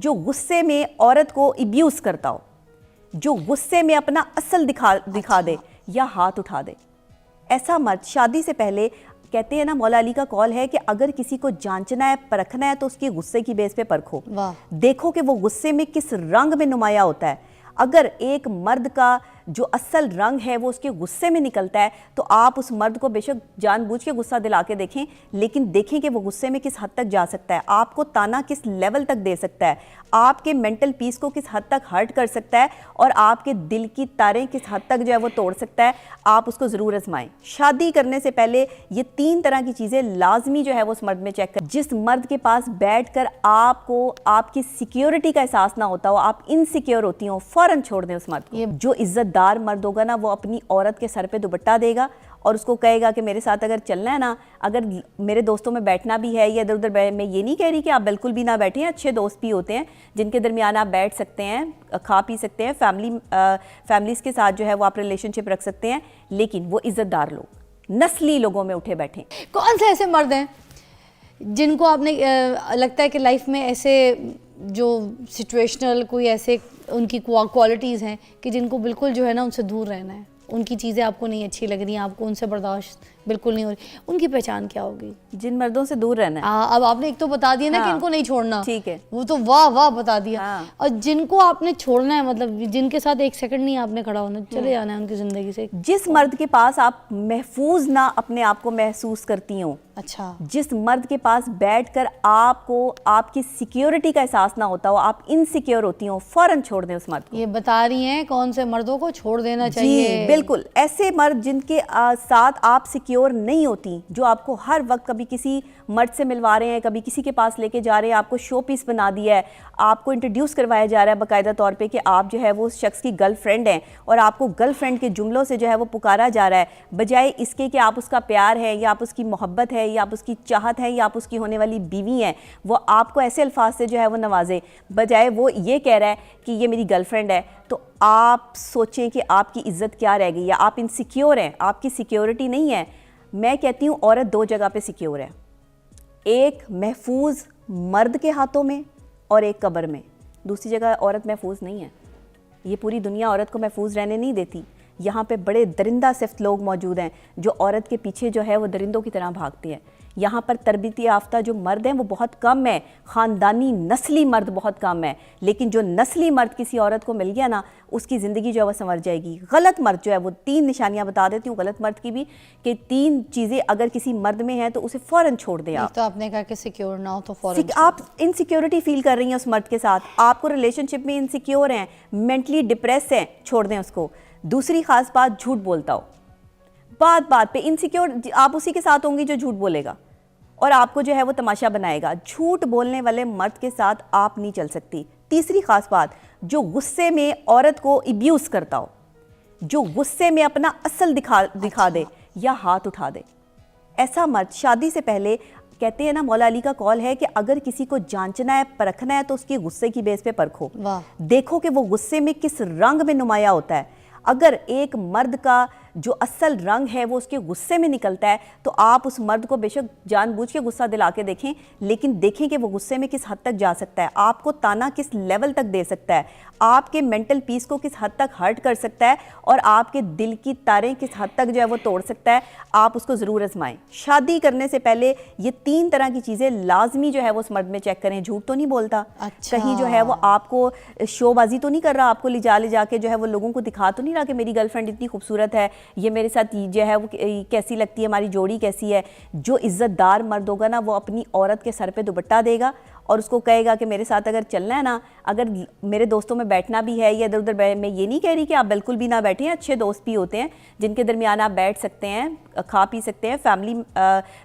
जो गुस्से में औरत को इब्यूज करता हो, जो गुस्से में अपना असल दिखा दे या हाथ उठा दे, ऐसा मर्द शादी से पहले कहते हैं ना, मौला अली का कॉल है कि अगर किसी को जांचना है, परखना है तो उसकी गुस्से की बेस पे परखो। देखो कि वो गुस्से में किस रंग में नुमाया होता है। अगर एक मर्द का जो असल रंग है वो उसके गुस्से में निकलता है तो आप उस मर्द को बेशक जानबूझ के गुस्सा दिला के देखें, लेकिन देखें कि वो गुस्से में किस हद तक जा सकता है, आपको ताना किस लेवल तक दे सकता है, आपके मेंटल पीस को किस हद तक हर्ट कर सकता है और आपके दिल की तारें किस हद तक जो है वो तोड़ सकता है। आप उसको ज़रूर आजमाएं। शादी करने से पहले ये 3 तरह की चीज़ें लाजमी जो है वो उस मर्द में चेक करें। जिस मर्द के पास बैठकर आपको आपकी सिक्योरिटी का एहसास ना होता हो, आप इनसिक्योर होती हो, फ़ौरन छोड़ दें उस मर्द को। जो इज्जतदार मर्द होगा ना, वो अपनी औरत के सर पे दुपट्टा देगा और उसको कहेगा कि मेरे साथ अगर चलना है ना, अगर मेरे दोस्तों में बैठना भी है या इधर उधर, मैं ये नहीं कह रही कि आप बिल्कुल भी ना बैठें, अच्छे दोस्त भी होते हैं जिनके दरमियान आप बैठ सकते हैं, खा पी सकते हैं, फैमिलीज के साथ जो है वो आप रिलेशनशिप रख सकते हैं, लेकिन वो इज्जतदार लोग, नस्ली लोगों में उठे बैठे। कौन से ऐसे मर्द हैं जिनको आपने लगता है कि लाइफ में ऐसे जो सिचुएशनल कोई ऐसे उनकी क्वालिटीज़ हैं कि जिनको बिल्कुल जो है ना उनसे दूर रहना है, उनकी चीज़ें आपको नहीं अच्छी लग रही हैं, आपको उनसे बर्दाश्त बिल्कुल नहीं हो रही, उनकी पहचान क्या होगी? जिन मर्दों से दूर रहना है। अब आपने एक तो बता दिया ना कि इनको नहीं छोड़ना, ठीक है, वो तो वाह वाह बता दिया। और जिनको आपने छोड़ना है, मतलब जिनके साथ एक सेकंड नहीं आपने खड़ा होना, चले जाना है उनकी ज़िंदगी से। जिस मर्द के पास आप महफूज ना अपने आप को महसूस करती हो, अच्छा, जिस मर्द के पास बैठकर आपको आपकी सिक्योरिटी का एहसास ना होता हो, आप इनसिक्योर होती हो, फौरन छोड़ दें उस मर्द को। ये बता रही हैं कौन से मर्दों को छोड़ देना चाहिए। बिल्कुल, ऐसे मर्द जिनके साथ आप सिक्योर नहीं होती, जो आपको हर वक्त कभी किसी मर्द से मिलवा रहे हैं, कभी किसी के पास लेके जा रहे हैं, आपको शो पीस बना दिया है, आपको इंट्रोड्यूस करवाया जा रहा है बाकायदा तौर पे कि आप जो है वो उस शख्स की गर्लफ्रेंड हैं और आपको गर्लफ्रेंड के जुमलों से जो है वो पुकारा जा रहा है, बजाय इसके कि आप उसका प्यार है या आप उसकी मोहब्बत है या आप उसकी चाहत है या आप उसकी होने वाली बीवी हैं, वो आपको ऐसे अल्फाज से जो है वो नवाजे, बजाय वो ये कह रहा है कि ये मेरी गर्लफ्रेंड है, तो आप सोचें कि आपकी इज्जत क्या रह गई, या आप इनसिक्योर हैं, आपकी सिक्योरिटी नहीं है। मैं कहती हूँ औरत 2 जगह पे सिक्योर है, एक महफूज मर्द के हाथों में और एक कब्र में। दूसरी जगह औरत महफूज नहीं है। ये पूरी दुनिया औरत को महफूज रहने नहीं देती। यहाँ पे बड़े दरिंदा सिफ्त लोग मौजूद हैं जो औरत के पीछे जो है वो दरिंदों की तरह भागते हैं। यहाँ पर तरबियती याफ्ता जो मर्द हैं वो बहुत कम है, ख़ानदानी नस्ली मर्द बहुत कम है, लेकिन जो नस्ली मर्द किसी औरत को मिल गया ना, उसकी ज़िंदगी जो है वो संवर जाएगी। गलत मर्द जो है वो 3 निशानियाँ बता देती हूँ गलत मर्द की भी, कि 3 चीज़ें अगर किसी मर्द में हैं तो उसे फ़ौरन छोड़ दें आप। तो आपने कहा कि सिक्योर ना हो तो फ़ौरन आप इनसिक्योरिटी फील कर रही हैं उस मर्द के साथ, आपको रिलेशनशिप में इनसिक्योर हैं, मेंटली डिप्रेस हैं, छोड़ दें उसको। दूसरी ख़ास बात, झूठ बोलता हो, बात पे इनसिक्योर, आप उसी के साथ होंगी जो झूठ बोलेगा और आपको जो है वो तमाशा बनाएगा। झूठ बोलने वाले मर्द के साथ आप नहीं चल सकती। तीसरी खास बात, जो गुस्से में औरत को इब्यूज करता हो, जो गुस्से में अपना असल दिखा दे या हाथ उठा दे, ऐसा मर्द शादी से पहले, कहते हैं ना, मौला अली का कॉल है कि अगर किसी को जांचना है, परखना है तो उसकी गुस्से की बेस पे परखो। देखो कि वो गुस्से में किस रंग में नुमाया होता है। अगर एक मर्द का जो असल रंग है वो उसके गुस्से में निकलता है तो आप उस मर्द को बेशक जानबूझ के गुस्सा दिला के देखें, लेकिन देखें कि वो गुस्से में किस हद तक जा सकता है, आपको ताना किस लेवल तक दे सकता है, आपके मेंटल पीस को किस हद तक हर्ट कर सकता है और आपके दिल की तारें किस हद तक जो है वो तोड़ सकता है। आप उसको ज़रूर आजमाएं। शादी करने से पहले ये 3 तरह की चीज़ें लाजमी जो है वो उस मर्द में चेक करें। झूठ तो नहीं बोलता, कहीं जो है वो आपको शोबाजी तो नहीं कर रहा, आपको ले जा के जो है वो लोगों को दिखा तो नहीं रहा कि मेरी गर्लफ्रेंड इतनी खूबसूरत है, ये मेरे साथ जो है वो कैसी लगती है, हमारी जोड़ी कैसी है। जो इज्जतदार मर्द होगा ना, वो अपनी औरत के सर पे दुपट्टा देगा और उसको कहेगा कि मेरे साथ अगर चलना है ना, अगर मेरे दोस्तों में बैठना भी है या इधर उधर, मैं ये नहीं कह रही कि आप बिल्कुल भी ना बैठें, अच्छे दोस्त भी होते हैं जिनके दरमियान आप बैठ सकते हैं, खा पी सकते हैं,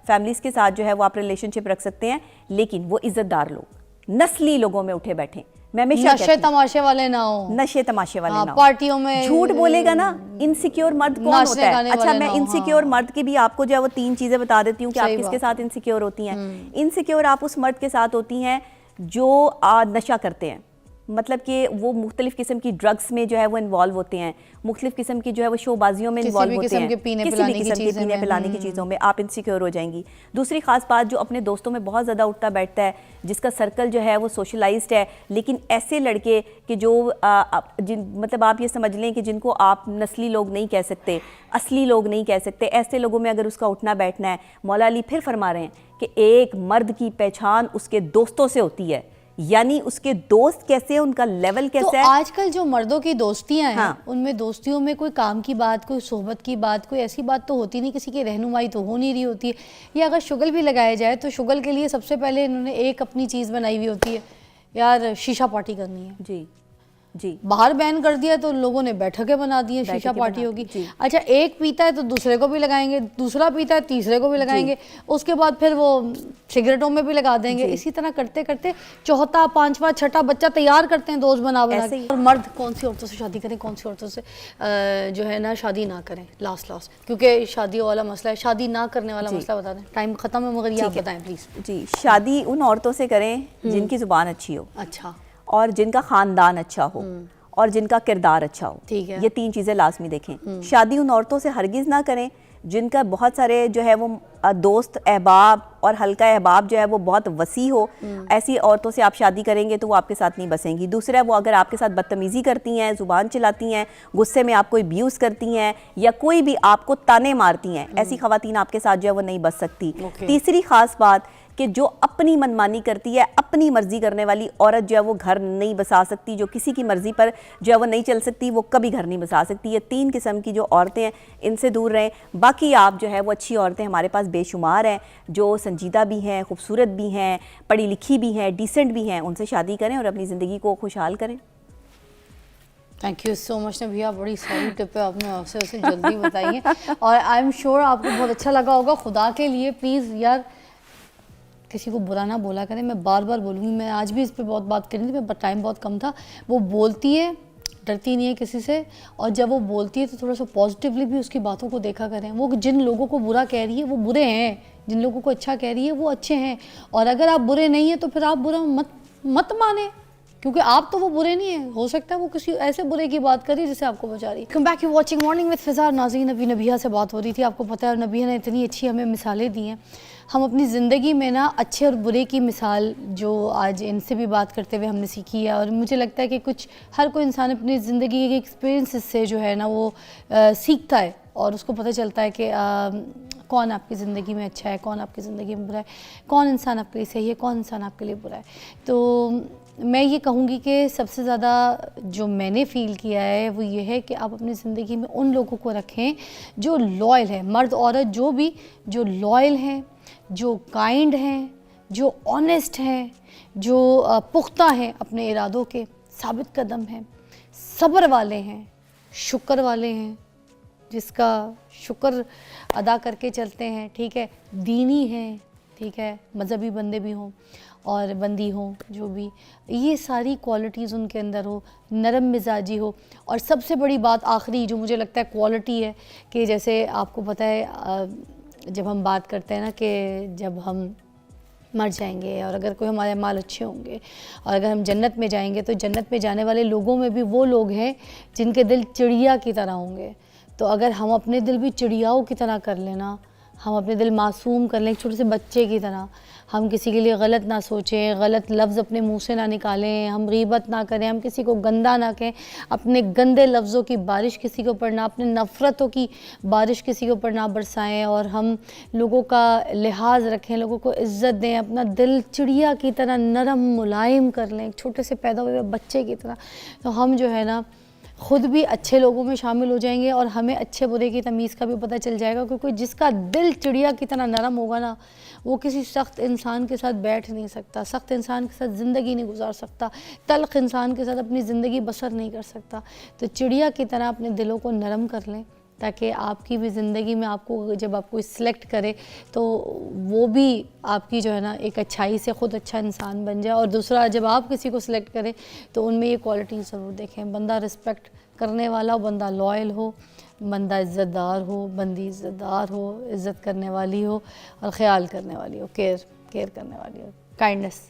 फैमिलीज़ के साथ जो है वो आप रिलेशनशिप रख सकते हैं, लेकिन वो इज्जतदार लोग, नस्ली लोगों में उठे बैठे। मैं नशे तमाशे वाले ना हो, नशे तमाशे वाले ना हो, पार्टियों में झूठ बोलेगा ना। इनसिक्योर मर्द कौन होता है? अच्छा, मैं इनसिक्योर मर्द की भी आपको जो है वो 3 चीजें बता देती हूँ कि आप किसके साथ इनसिक्योर होती हैं। इनसिक्योर आप उस मर्द के साथ होती हैं जो नशा करते हैं, मतलब कि वो मुख्तलिफ किस्म की ड्रग्स में जो है वो इन्वॉल्व होते हैं, मुख्तलिफ किस्म की जो है वो शोबाजियों में इन्वॉल्व होते हैं, किसी भी किस्म के पीने पिलाने की चीज़ों में आप इनसिक्योर हो जाएंगी। दूसरी ख़ास बात, जो अपने दोस्तों में बहुत ज़्यादा उठता बैठता है, जिसका सर्कल जो है वो सोशलाइज्ड है, लेकिन ऐसे लड़के कि जो मतलब आप ये समझ लें कि जिनको आप नस्ली लोग नहीं कह सकते, असली लोग नहीं कह सकते, ऐसे लोगों में अगर उसका उठना बैठना है, मौला अली फिर फरमा रहे हैं कि एक मर्द की पहचान उसके दोस्तों से होती है, यानी उसके दोस्त कैसे हैं, उनका लेवल कैसा तो है। आजकल जो मर्दों की दोस्तियां हैं, हाँ। उनमें दोस्तियों में कोई काम की बात, कोई सोहबत की बात, कोई ऐसी बात तो होती नहीं, किसी की रहनुमाई तो हो नहीं रही होती है। या अगर शुगल भी लगाया जाए तो शुगल के लिए सबसे पहले इन्होंने एक अपनी चीज़ बनाई हुई होती है, यार शीशा पार्टी करनी है जी जी। बाहर बैन कर दिया तो लोगों ने बैठकें बना दी हैं, शीशा पार्टी होगी। अच्छा, एक पीता है तो दूसरे को भी लगाएंगे, दूसरा पीता है तीसरे को भी लगाएंगे, उसके बाद फिर वो सिगरेटों में भी लगा देंगे। इसी तरह करते करते चौथा पांचवा छठा बच्चा तैयार करते हैं दोस्त बना बना के। और मर्द कौन सी औरतों से शादी करें, कौन सी औरतों से जो है ना शादी ना करें, लास्ट क्योंकि शादी वाला मसला है, शादी ना करने वाला मसला बता दें। टाइम खत्म है मगर ये आप बताएं प्लीज। जी, शादी उन औरतों से करें जिनकी जुबान अच्छी हो, अच्छा, और जिनका खानदान अच्छा हो, और जिनका किरदार अच्छा हो। ठीक है। ये तीन चीज़ें लाजमी देखें। शादी उन औरतों से हरगिज़ ना करें जिनका बहुत सारे जो है वो दोस्त अहबाब और हल्का अहबाब जो है वो बहुत वसी हो। ऐसी औरतों से आप शादी करेंगे तो वो आपके साथ नहीं बसेंगी। दूसरा, वो अगर आपके साथ बदतमीज़ी करती हैं, ज़ुबान चलाती हैं, गुस्से में आपको अब्यूज़ करती हैं, या कोई भी आपको ताने मारती हैं, ऐसी ख़वातीन आपके साथ जो है वो नहीं बस सकती। तीसरी ख़ास बात कि जो अपनी मनमानी करती है, अपनी मर्जी करने वाली औरत जो है वो घर नहीं बसा सकती, जो किसी की मर्जी पर जो है वो नहीं चल सकती, वो कभी घर नहीं बसा सकती। ये तीन किस्म की जो औरतें हैं, इनसे दूर रहें। बाकी आप जो है वो अच्छी औरतें हमारे पास बेशुमार हैं, जो संजीदा भी हैं, खूबसूरत भी हैं, पढ़ी लिखी भी हैं, डिसेंट भी हैं, उनसे शादी करें और अपनी ज़िंदगी को खुशहाल करें। थैंक यू सो मच ने भैया, बड़ी सारी टिपें आपने आपसे उसे जल्दी बताई हैं और आई एम श्योर आपको बहुत अच्छा लगा होगा। खुदा के लिए प्लीज़ यार किसी को बुरा ना बोला करें, मैं बार बार बोलूँगी। मैं आज भी इस पर बहुत बात करनी थी, पर टाइम बहुत कम था। वो बोलती है, डरती नहीं है किसी से, और जब वो बोलती है तो थोड़ा सा पॉजिटिवली भी उसकी बातों को देखा करें। वो जिन लोगों को बुरा कह रही है वो बुरे हैं, जिन लोगों को अच्छा कह रही है वो अच्छे हैं। और अगर आप बुरे नहीं हैं तो फिर आप बुरा मत माने, क्योंकि आप तो वो बुरे नहीं है। हो सकता है वो किसी ऐसे बुरे की बात करी जिसे आपको बचा रही है। Come back you watching morning with Fiza. नाज़रीन, अभी नबिया से बात हो रही थी, आपको पता है, और नबिया ने इतनी अच्छी हमें मिसालें दी हैं। हम अपनी ज़िंदगी में ना अच्छे और बुरे की मिसाल जो आज इनसे भी बात करते हुए हमने सीखी है, और मुझे लगता है कि कुछ हर कोई इंसान अपनी ज़िंदगी के एक्सपीरियंस से जो है ना वो सीखता है और उसको पता चलता है कि कौन आपकी ज़िंदगी में अच्छा है, कौन आपकी ज़िंदगी में बुरा है, कौन इंसान आपके लिए सही है, कौन इंसान आपके लिए बुरा है। तो मैं ये कहूँगी कि सबसे ज़्यादा जो मैंने फ़ील किया है वो ये है कि आप अपनी ज़िंदगी में उन लोगों को रखें जो लॉयल है, मर्द औरत जो भी, जो लॉयल हैं, जो काइंड हैं, जो ऑनेस्ट हैं, जो पुख्ता हैं, अपने इरादों के साबित कदम हैं, सब्र वाले हैं, शुक्र वाले हैं, जिसका शुक्र अदा करके चलते हैं, ठीक है, दीनी हैं, ठीक है, मज़हबी बंदे भी हों और बंदी हों, जो भी, ये सारी क्वालिटीज़ उनके अंदर हो, नरम मिजाजी हो। और सबसे बड़ी बात आखिरी जो मुझे लगता है क्वालिटी है कि जैसे आपको पता है जब हम बात करते हैं ना कि जब हम मर जाएंगे और अगर कोई हमारे माल अच्छे होंगे और अगर हम जन्नत में जाएंगे तो जन्नत में जाने वाले लोगों में भी वो लोग हैं जिनके दिल चिड़िया की तरह होंगे। तो अगर हम अपने दिल भी चिड़ियाओं की तरह कर लेना, हम अपने दिल मासूम कर लें, छोटे से बच्चे की तरह, हम किसी के लिए गलत ना सोचें, गलत लफ्ज़ अपने मुंह से ना निकालें, हम गीबत ना करें, हम किसी को गंदा ना कहें, अपने गंदे लफ्ज़ों की बारिश किसी के ऊपर ना, अपने नफ़रतों की बारिश किसी के ऊपर ना बरसाएं, और हम लोगों का लिहाज रखें, लोगों को इज़्ज़त दें, अपना दिल चिड़िया की तरह नरम मुलायम कर लें, छोटे से पैदा हुए बच्चे की तरह। तो हम जो है ना ख़ुद भी अच्छे लोगों में शामिल हो जाएंगे और हमें अच्छे बुरे की तमीज़ का भी पता चल जाएगा, क्योंकि जिसका दिल चिड़िया की तरह नरम होगा ना, वो किसी सख्त इंसान के साथ बैठ नहीं सकता, सख्त इंसान के साथ ज़िंदगी नहीं गुजार सकता, तल्ख इंसान के साथ अपनी ज़िंदगी बसर नहीं कर सकता। तो चिड़िया की तरह अपने दिलों को नरम कर लें, ताकि आपकी भी ज़िंदगी में आपको जब आपको सिलेक्ट करे तो वो भी आपकी जो है ना एक अच्छाई से ख़ुद अच्छा इंसान बन जाए। और दूसरा, जब आप किसी को सिलेक्ट करें तो उनमें ये क्वालिटी ज़रूर देखें, बंदा रिस्पेक्ट करने वाला हो, बंदा लॉयल हो, बंदा इज़्ज़तदार हो, बंदी इज़्ज़तदार हो, इज़्ज़त करने वाली हो और ख़्याल करने वाली हो, केयर करने वाली हो, काइंडनेस।